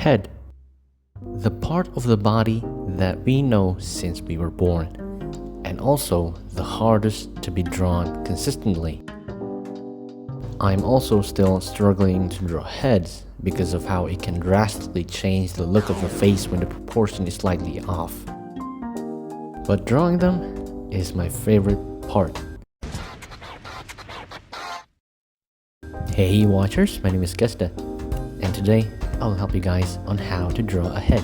head, the part of the body that we know since we were born, and also the hardest to be drawn consistently. I'm also still struggling to draw heads because of how it can drastically change the look of a face when the proportion is slightly off. But drawing them is my favorite part. Hey watchers, my name is Gesta, and today I'll help you guys on how to draw a head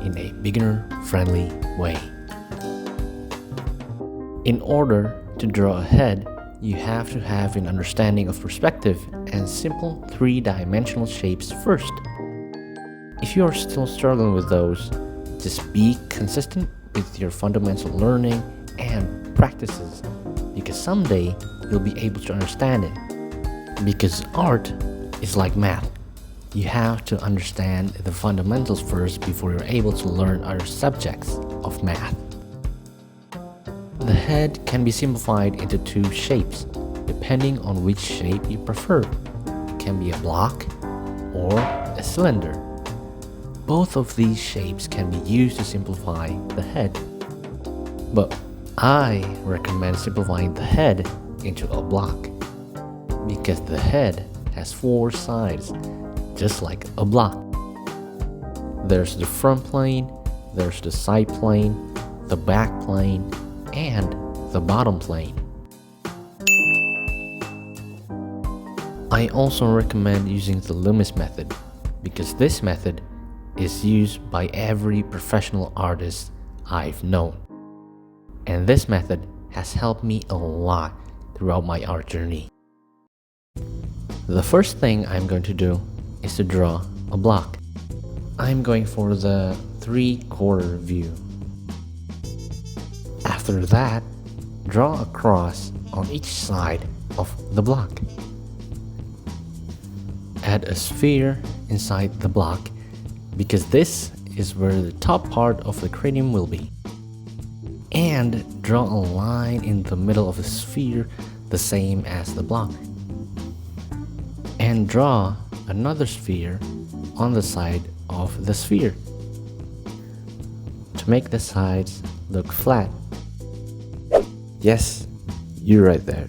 in a beginner-friendly way. In order to draw a head, you have to have an understanding of perspective and simple three-dimensional shapes first. If you are still struggling with those, just be consistent with your fundamental learning and practices, because someday you'll be able to understand it. Because art is like math. You have to understand the fundamentals first before you're able to learn other subjects of math. The head can be simplified into two shapes, depending on which shape you prefer. It can be a block or a cylinder. Both of these shapes can be used to simplify the head. But I recommend simplifying the head into a block, because the head has four sides, just like a block. There's the front plane, there's the side plane, the back plane, and the bottom plane. I also recommend using the Loomis method, because this method is used by every professional artist I've known. And this method has helped me a lot throughout my art journey. The first thing I'm going to do is to draw a block. I'm going for the 3/4 view. After that, draw a cross on each side of the block. Add a sphere inside the block, because this is where the top part of the cranium will be. And draw a line in the middle of the sphere, the same as the block. And draw another sphere on the side of the sphere to make the sides look flat. Yes, you're right there.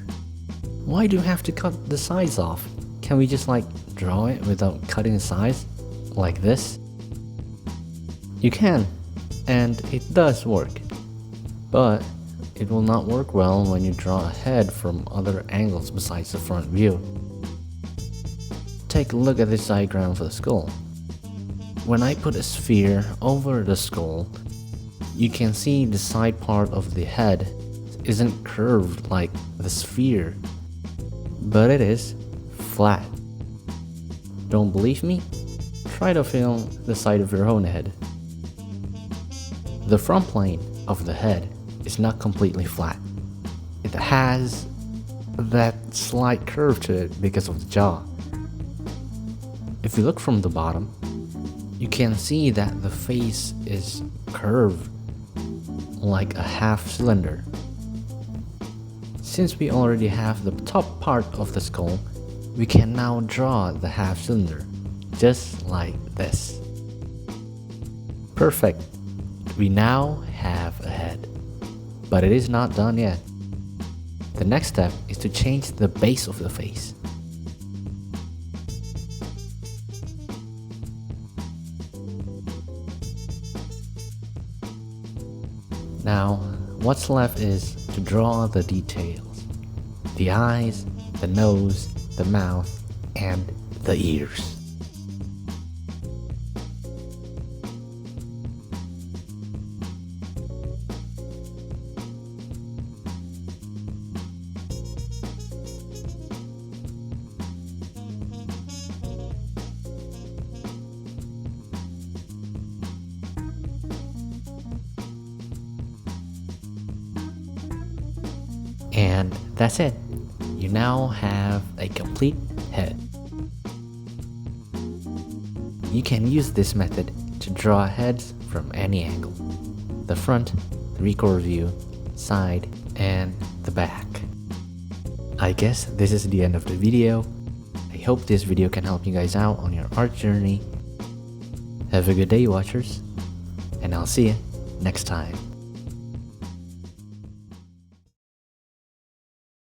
Why do you have to cut the sides off? Can we just draw it without cutting the sides like this? You can, and it does work, but it will not work well when you draw a head from other angles besides the front view. Take a look at this diagram for the skull. When I put a sphere over the skull, you can see the side part of the head isn't curved like the sphere, but it is flat. Don't believe me? Try to film the side of your own head. The front plane of the head is not completely flat. It has that slight curve to it because of the jaw. If you look from the bottom, you can see that the face is curved like a half cylinder. Since we already have the top part of the skull, we can now draw the half cylinder, just like this. Perfect! We now have a head. But it is not done yet. The next step is to change the base of the face. Now, what's left is to draw the details. The eyes, the nose, the mouth, and the ears. And that's it. You now have a complete head. You can use this method to draw heads from any angle: the front, 3/4 view, side, and the back. I guess this is the end of the video. I hope this video can help you guys out on your art journey. Have a good day, watchers, and I'll see you next time.